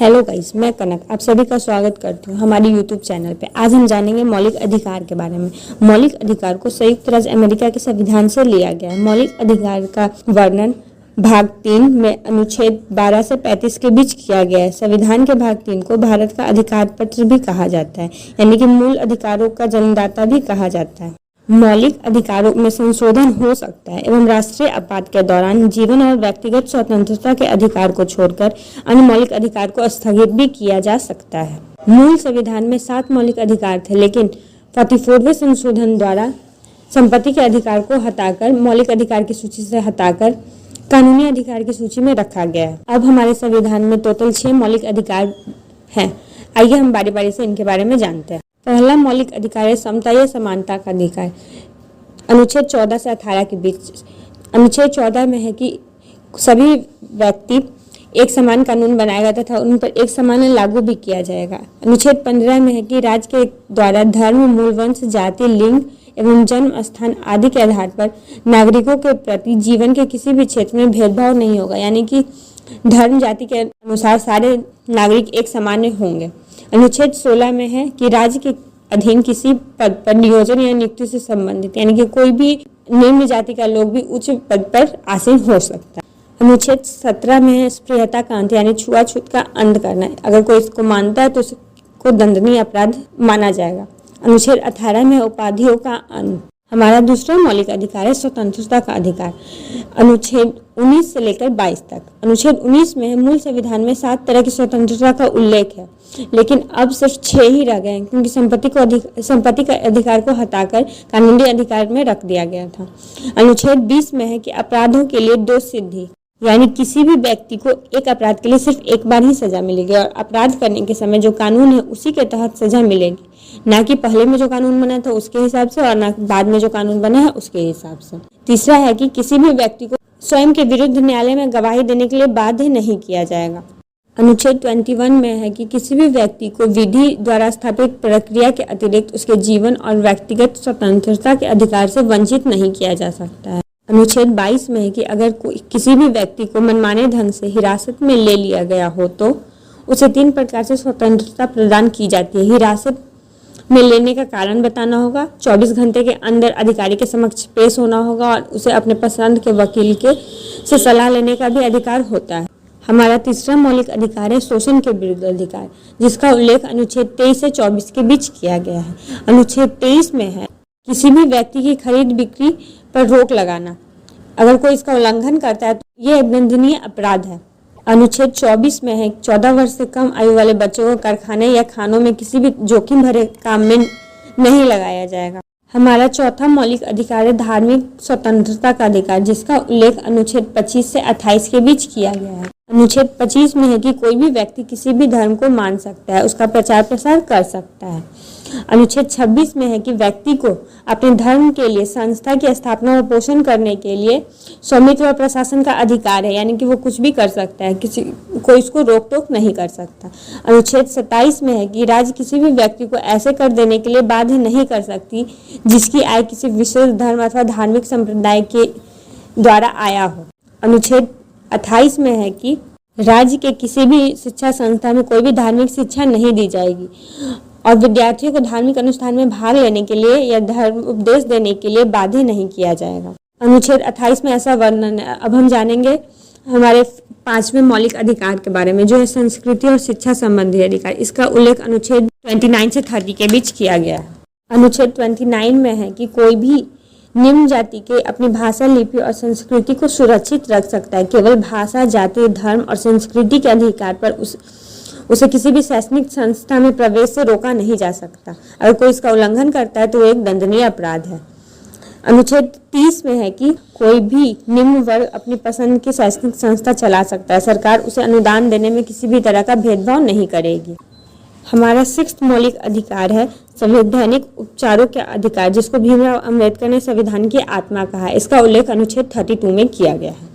Hello guys, मैं कनक आप सभी का स्वागत करती हूँ हमारी यूट्यूब चैनल पे। आज हम जानेंगे मौलिक अधिकार के बारे में। मौलिक अधिकार को संयुक्त राज्य अमेरिका के संविधान से लिया गया है। मौलिक अधिकार का वर्णन भाग 3 में अनुच्छेद 12 से 35 के बीच किया गया है। संविधान के भाग 3 को भारत का अधिकार पत्र भी कहा जाता है, यानी कि मूल अधिकारों का जन्मदाता भी कहा जाता है। मौलिक अधिकारों में संशोधन हो सकता है एवं राष्ट्रीय आपात के दौरान जीवन और व्यक्तिगत स्वतंत्रता के अधिकार को छोड़कर अन्य मौलिक अधिकार को स्थगित भी किया जा सकता है। मूल संविधान में 7 मौलिक अधिकार थे, लेकिन 44वें संशोधन द्वारा संपत्ति के अधिकार को हटाकर मौलिक अधिकार की सूची से हटाकर कानूनी अधिकार की सूची में रखा गया है। अब हमारे संविधान में टोटल 6 मौलिक अधिकार हैं। आइए हम बारी बारी से इनके बारे में जानते हैं। पहला मौलिक अधिकार है समता या समानता का अधिकार। अनुच्छेद 14 से 18 के बीच। अनुच्छेद 14 में है कि सभी व्यक्ति एक समान कानून बनाया गया तथा उन पर एक समान लागू भी किया जाएगा। अनुच्छेद 15 में है कि राज्य के द्वारा धर्म, मूल वंश, जाति, लिंग एवं जन्म स्थान आदि के आधार पर नागरिकों के प्रति जीवन के किसी भी क्षेत्र में भेदभाव नहीं होगा, यानी कि धर्म जाति के अनुसार सारे नागरिक एक समान होंगे। अनुच्छेद 16 में है कि राज्य के अधीन किसी पद पर नियोजन या नियुक्ति से संबंधित, यानी कि कोई भी निम्न जाति का लोग भी उच्च पद पर आसीन हो सकता है। अनुच्छेद 17 में है स्पृहता का अंत, यानी छुआछूत का अंत करना है। अगर कोई इसको मानता है तो उसको दंडनीय अपराध माना जाएगा। अनुच्छेद 18 में उपाधियों का अंत। हमारा दूसरा मौलिक अधिकार है स्वतंत्रता का अधिकार। अनुच्छेद 19 से लेकर 22 तक। अनुच्छेद 19 में मूल संविधान में 7 तरह की स्वतंत्रता का उल्लेख है, लेकिन अब सिर्फ 6 ही रह गए हैं, क्योंकि संपत्ति का अधिकार को हटाकर कानूनी अधिकार में रख दिया गया था। अनुच्छेद 20 में है कि अपराधों के लिए दोष सिद्धि, यानी किसी भी व्यक्ति को एक अपराध के लिए सिर्फ एक बार ही सजा मिलेगी और अपराध करने के समय जो कानून है उसी के तहत सजा मिलेगी, ना कि पहले में जो कानून बना था उसके हिसाब से और ना बाद में जो कानून बना है उसके हिसाब से। तीसरा है कि किसी भी व्यक्ति को स्वयं के विरुद्ध न्यायालय में गवाही देने के लिए बाध्य नहीं किया जाएगा। अनुच्छेद 21 में है कि किसी भी व्यक्ति को विधि द्वारा स्थापित प्रक्रिया के अतिरिक्त उसके जीवन और व्यक्तिगत स्वतंत्रता के अधिकार से वंचित नहीं किया जा सकता है। अनुच्छेद 22 में है कि अगर किसी भी व्यक्ति को मनमाने ढंग से हिरासत में ले लिया गया हो तो उसे 3 प्रकार से स्वतंत्रता प्रदान की जाती है। हिरासत में लेने का कारण बताना होगा, 24 घंटे के अंदर अधिकारी के समक्ष पेश होना होगा और उसे अपने पसंद के वकील से सलाह लेने का भी अधिकार होता है। हमारा तीसरा मौलिक अधिकार है शोषण के विरुद्ध अधिकार, जिसका उल्लेख अनुच्छेद 23 से 24 के बीच किया गया है। अनुच्छेद 23 में है किसी भी व्यक्ति की खरीद बिक्री पर रोक लगाना। अगर कोई इसका उल्लंघन करता है तो यह दंडनीय अपराध है। अनुच्छेद 24 में है 14 वर्ष से कम आयु वाले बच्चों को कारखाने या खानों में किसी भी जोखिम भरे काम में नहीं लगाया जाएगा। हमारा चौथा मौलिक अधिकार है धार्मिक स्वतंत्रता का अधिकार, जिसका उल्लेख अनुच्छेद 25 से 28 के बीच किया गया है। अनुच्छेद 25 में है कि कोई भी व्यक्ति किसी भी धर्म को मान सकता है, उसका प्रचार प्रसार कर सकता है। अनुच्छेद 26 में है कि व्यक्ति को अपने धर्म के लिए संस्था की स्थापना और पोषण करने के लिए स्वामित्व और प्रशासन का अधिकार है, यानी कि वो कुछ भी कर सकता है, कोई इसको रोक टोक नहीं कर सकता। अनुच्छेद 27 में है कि राज्य किसी भी व्यक्ति को ऐसे कर देने के लिए बाध्य नहीं कर सकती जिसकी आय किसी विशेष धर्म अथवा धार्मिक संप्रदाय के द्वारा आया हो। अनुच्छेद 28 में है कि राज्य के किसी भी शिक्षा संस्था में कोई भी धार्मिक शिक्षा नहीं दी जाएगी और विद्यार्थियों को धार्मिक अनुष्ठान में भाग लेने के लिए या धर्म उपदेश देने के लिए बाध्य नहीं किया जाएगा। अनुच्छेद 28 में ऐसा वर्णन है। अब हम जानेंगे हमारे 5वें मौलिक अधिकार के बारे में, जो है संस्कृति और शिक्षा संबंधी अधिकार। इसका उल्लेख अनुच्छेद 29 से 30 के बीच किया गया है। अनुच्छेद 29 में है कि कोई भी निम्न जाति के अपनी भाषा, लिपि और संस्कृति को सुरक्षित रख सकता है। केवल भाषा, जाति, धर्म और संस्कृति के अधिकार पर उसे किसी भी शैक्षणिक संस्था में प्रवेश से रोका नहीं जा सकता। अगर कोई इसका उल्लंघन करता है तो एक दंडनीय अपराध है। अनुच्छेद 30 में है कि कोई भी निम्न वर्ग अपनी पसंद की शैक्षणिक संस्था चला सकता है। सरकार उसे अनुदान देने में किसी भी तरह का भेदभाव नहीं करेगी। हमारा 6वां मौलिक अधिकार है संवैधानिक उपचारों के अधिकार, जिसको भीमराव अम्बेडकर ने संविधान की आत्मा कहा है। इसका उल्लेख अनुच्छेद 32 में किया गया है।